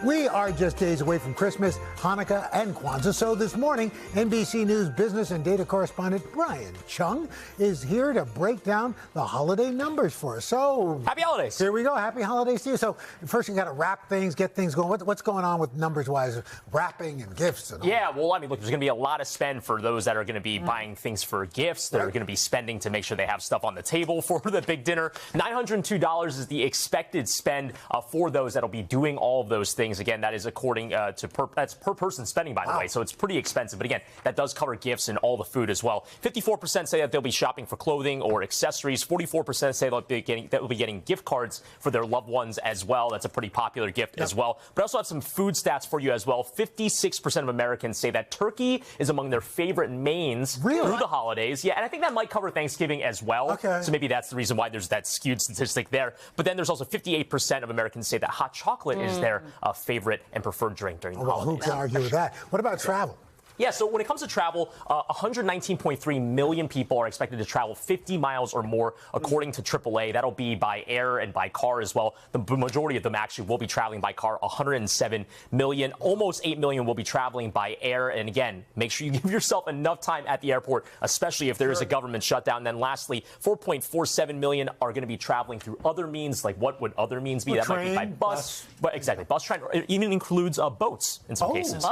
We are just days away from Christmas, Hanukkah, and Kwanzaa. So this morning, NBC News business and data correspondent Brian Cheung is here to break down the holiday numbers for us. So happy holidays. Here we go. Happy holidays to you. So first you got to wrap things, get things going. What's going on with numbers-wise, wrapping and gifts? And all yeah, well, I mean, look, there's going to be a lot of spend for those that are going to be buying things for gifts. They're going to be spending to make sure they have stuff on the table for the big dinner. $902 is the expected spend for those that'll be doing all of those things. Again, that is according to that's per person spending, by the way. So it's pretty expensive. But again, that does cover gifts and all the food as well. 54% say that they'll be shopping for clothing or accessories. 44% say they'll be getting gift cards for their loved ones as well. That's a pretty popular gift as well. But I also have some food stats for you as well. 56% of Americans say that turkey is among their favorite mains through the holidays. Yeah, and I think that might cover Thanksgiving as well. Okay. So maybe that's the reason why there's that skewed statistic there. But then there's also 58% of Americans say that hot chocolate is their favorite and preferred drink during the holidays. Who can argue with that? What about travel? Yeah, so when it comes to travel, 119.3 million people are expected to travel 50 miles or more, according to AAA. That'll be by air and by car as well. The majority of them actually will be traveling by car, 107 million. Almost 8 million will be traveling by air. And again, make sure you give yourself enough time at the airport, especially if there is a government shutdown. And then lastly, 4.47 million are going to be traveling through other means. Like, what would other means be? That might be by bus. But exactly, bus, train. It even includes boats in some cases.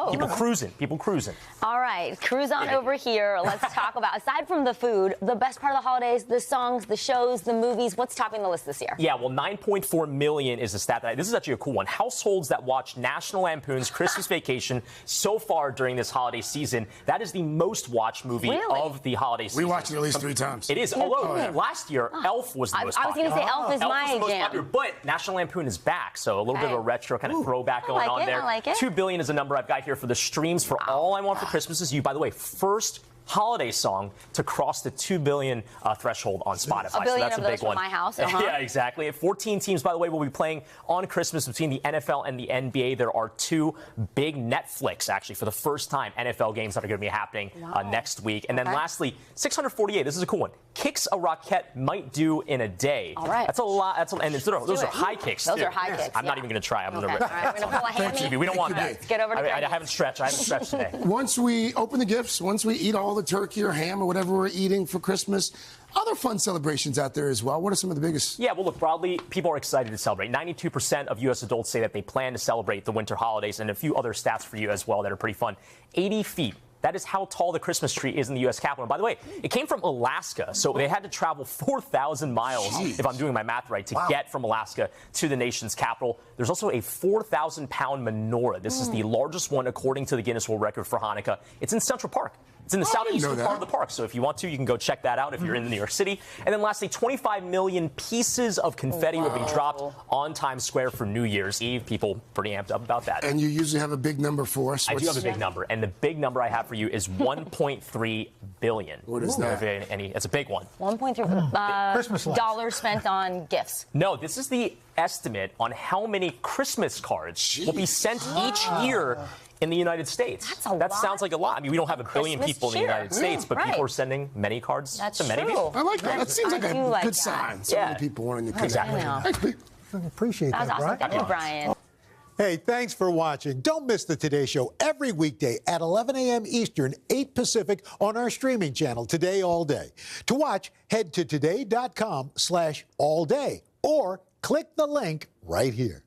People cruising. All right, cruise on over here. Let's talk about, aside from the food, the best part of the holidays, the songs, the shows, the movies. What's topping the list this year? Yeah, well, 9.4 million is the stat. This is actually a cool one. Households that watch National Lampoon's Christmas Vacation so far during this holiday season. That is the most watched movie of the holiday season. We watched it at least 3 times. It is. Although last year, Elf was the most popular. I was going to say Elf is my jam. But National Lampoon is back, so a little bit of a retro kind of throwback going on there. I like it. 2 billion is a number I've got here for the streams for All I Want for Christmas Is You. By the way, first holiday song to cross the 2 billion threshold on Spotify. A billion so that's of a those big one. My house. Yeah, exactly. 14 teams, by the way, will be playing on Christmas between the NFL and the NBA. There are 2 big Netflix, actually, for the first time, NFL games that are going to be happening next week. And then lastly, 648. This is a cool one. Kicks a Rockette might do in a day. All right. That's a lot. And those are high kicks. Those are high kicks. I'm not even going to try. I'm going to. All right, we're going to pull a hammy. We don't want that. Let's get over to I haven't stretched. Today. Once we open the gifts, once we eat all the turkey or ham or whatever we're eating for Christmas, other fun celebrations out there as well. What are some of the biggest? Yeah, well, look, broadly, people are excited to celebrate. 92% of U.S. adults say that they plan to celebrate the winter holidays, and a few other stats for you as well that are pretty fun. 80 feet. That is how tall the Christmas tree is in the U.S. Capitol. And by the way, it came from Alaska, so they had to travel 4,000 miles, if I'm doing my math right, to get from Alaska to the nation's capital. There's also a 4,000-pound menorah. This is the largest one according to the Guinness World Record for Hanukkah. It's in Central Park. It's in the southeastern part of the park, so if you want to, you can go check that out if you're in New York City. And then lastly, 25 million pieces of confetti will be dropped on Times Square for New Year's Eve. People pretty amped up about that. And you usually have a big number for us. I do have a big number, and the big number I have for you is 1.3 billion. What is that? It's a big one. 1.3 Christmas lights. dollars spent on gifts. No, this is the estimate on how many Christmas cards will be sent each year in the United States. That's a lot. That sounds like a lot. I mean, we don't have a billion Christmas people in the United States, but people are sending many cards to many people. I like that. That seems like a good sign. So many people wanting to connect. Exactly. Appreciate that, That was awesome. Brian. Thank you, Brian. Hey, thanks for watching. Don't miss the Today Show every weekday at 11 a.m. Eastern, 8 Pacific on our streaming channel, Today All Day. To watch, head to today.com/allday or click the link right here.